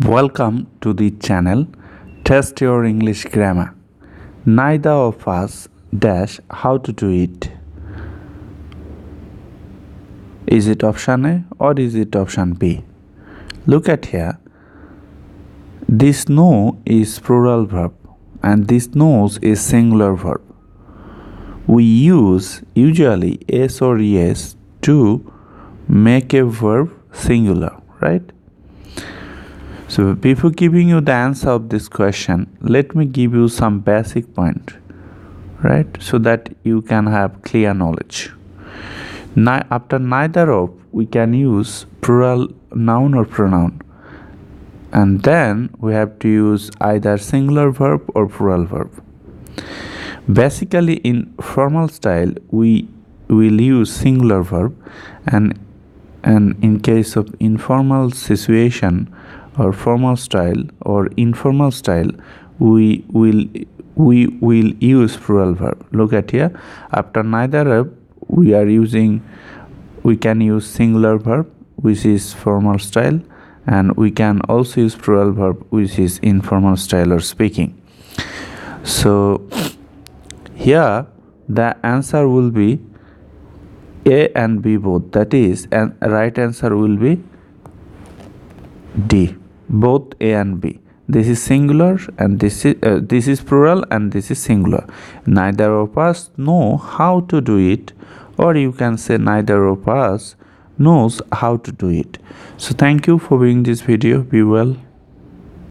Welcome to the channel Test Your English Grammar. Neither of us dash how to do it. Is it option A or is it option B? Look at here. This know is plural verb and this knows is singular verb. We use usually s or es to make a verb singular, right? So before giving you the answer of this question, let me give you some basic point, right? So that you can have clear knowledge. After neither of, we can use plural noun or pronoun. And then we have to use either singular verb or plural verb. Basically in formal style, we will use singular verb, and in case of informal situation or formal style or informal style, we will use plural verb. Look at here. After neither of, we can use singular verb, which is formal style, and we can also use plural verb, which is informal style or speaking. So here the answer will be A and B both. That is, and right answer will be D, both A and B. This is singular and this is plural and this is singular. Neither of us know how to do it, or you can say neither of us knows how to do it. So thank you for viewing this video. Be well.